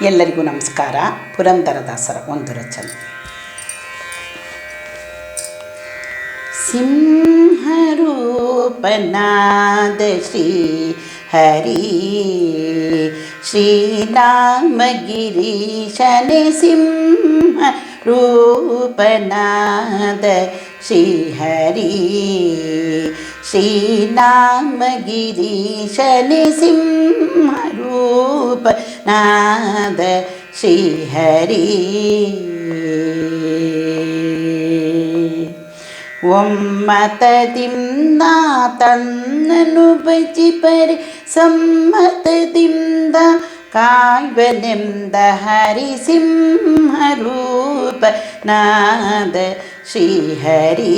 ಎಲ್ಲರಿಗೂ ನಮಸ್ಕಾರ. ಪುರಂದರದಾಸರ ಒಂದು ರಚನೆ. ಸಿಂಹರೂಪನಾದ ಶ್ರೀ ಹರಿ ಶ್ರೀರಾಮಗಿರೀಶನೆ ಸಿಂಹ ರೂಪನಾದ ಶ್ರೀ ಹರಿ ಶ್ರೀರಾಮಗಿರೀಶನೆ ಸಿಂಹ ರೂಪನಾದ ಶ್ರೀ ಹರಿ. ಒಮ್ಮತದಿಂದ ತನ್ನನು ಬಚಿಪರಿ ಸಮ್ಮತದಿಂದ ಕಾಯ್ವನೆಂದ ಹರಿ ಸಿಂಹ ರೂಪನಾದ ಶ್ರೀ ಹರಿ.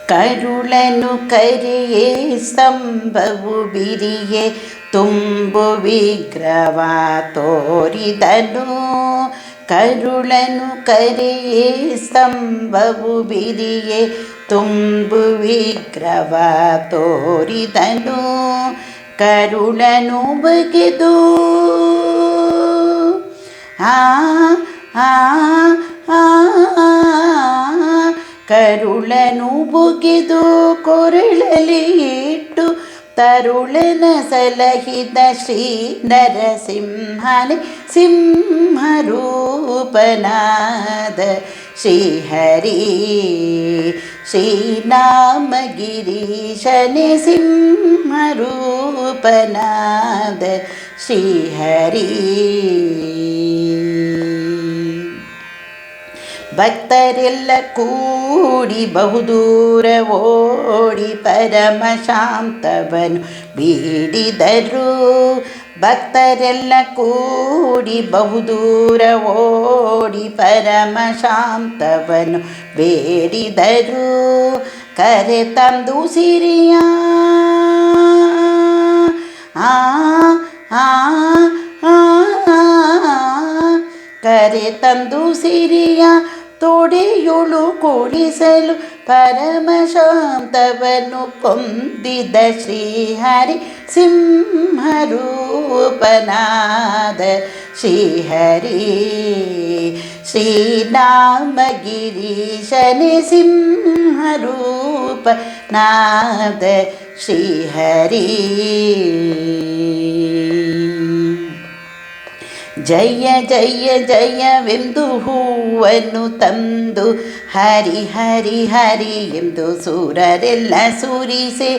ಕರುಳನು ಕರೆಯೇ ಸ್ತಂಭವು ಬಿರಿಯೇ ತುಂಬು ವಿಗ್ರಹ ತೋರಿದನು. ಕರುಳನು ಕರೆಯೇ ಸ್ತಂಭವು ಬಿರಿಯೇ ತುಂಬು ವಿಗ್ರಹ ತೋರಿದನು. ಕರುಳನು ಬಗೆದು ಕರುಳನು ಬುಗಿದು ಕೊರಳಲಿ ಇಟ್ಟು ತರುಳನ ಸಲಹಿದ ಶ್ರೀ ನರಸಿಂಹನೇ ಸಿಂಹ ರೂಪನಾದ ಶ್ರೀ ಹರಿ ಶ್ರೀರಾಮಗಿರೀಶನೆ ಸಿಂಹ ರೂಪನಾದ ಶ್ರೀ ಹರಿ. ಭಕ್ತರೆಲ್ಲ ಕೂಡಿ ಬಹುದೂರ ಓಡಿ ಪರಮ ಶಾಂತವನು ಬೇಡಿದರು. ಭಕ್ತರೆಲ್ಲ ಕೂಡಿ ಬಹುದೂರ ಓಡಿ ಪರಮ ಶಾಂತವನು ಬೇಡಿದರು. ಕರೆ ತಂದು ಸಿರಿಯ ಕರೆ ತಂದು ಸಿರಿಯ ತೊಡೆಯೊಳು ಕುಳಿಸಲು ಪರಮ ಶಾಂತವನ್ನು ಕೊಂದಿದ ಶ್ರೀಹರಿ ಸಿಂಹ ರೂಪನಾದ ಶ್ರೀಹರಿ ಶ್ರೀರಾಮಗಿರೀಶನೆ ಸಿಂಹ ರೂಪನಾದ ಶ್ರೀಹರಿ. ಜಯ ಜಯ ಜಯವೆಂದು ಹೂವನ್ನು ತಂದು ಹರಿ ಹರಿ ಹರಿ ಎಂದು ಸೂರರೆಲ್ಲ ಸುರಿಸೆ.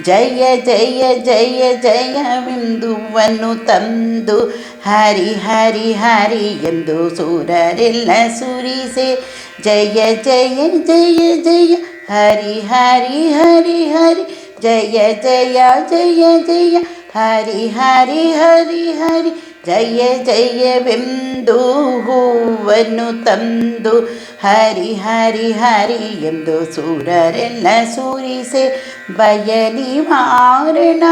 ಜಯ ಜಯ ಜಯ ಜಯವೆಂದು ಹೂವನ್ನು ತಂದು ಹರಿ ಹರಿ ಹರಿ ಎಂದು ಸೂರರೆಲ್ಲ ಸುರಿಸೆ. ಜಯ ಜಯ ಜಯ ಜಯ ಹರಿ ಹರಿ ಹರಿ ಹರಿ ಜಯ ಜಯ ಜಯ ಜಯ ಹರಿ ಹರಿ ಹರಿ ಹರಿ ಜಯ ಜಯವೆಂದು ಹೂವನ್ನು ತಂದು ಹರಿ ಹರಿ ಹರಿ ಎಂದು ಸೂರರೆಲ್ಲ ಸುರಿಸೆ. ಭಯ ನಿವಾರಣ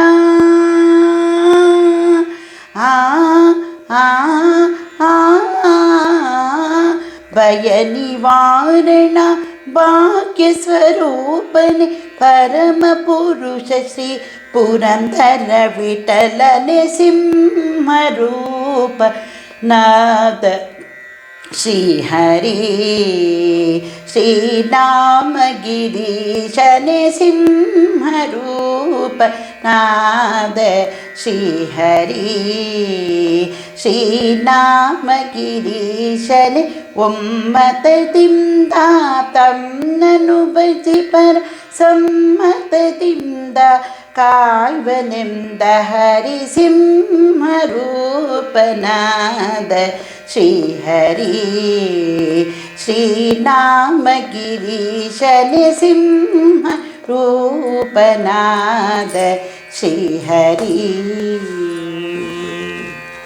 ಭಯ ನಿವಾರಣ ಭಾಗ್ಯ ಸ್ವರೂಪನೆ ಪರಮ ಪುರುಷ ಶ್ರೀ ಪುರಂದರ ವಿಠಲನೆ ಸಿಂಹ ರೂಪನಾದ ಶ್ರೀ ಹರಿ ಶ್ರೀರಾಮಗಿರೀಶನೆ ಸಿಂಹ ರೂಪನಾದ ಶ್ರೀ ಹರಿ ಶ್ರೀರಾಮಗಿರೀಶನೆ ಒಮ್ಮತದಿಂದ ತನ್ನನು ಬಚಿಪರ ಸಮ್ಮತದಿಂದ ಕಾಯ್ವನೆಂದ ಹರಿ ಸಿಂಹ ರೂಪನಾದ ಶ್ರೀ ಹರಿ ಶ್ರೀರಾಮಗಿರೀಶನೆ ಸಿಂಹ ರೂಪನಾದ ಶ್ರೀ ಹರಿ.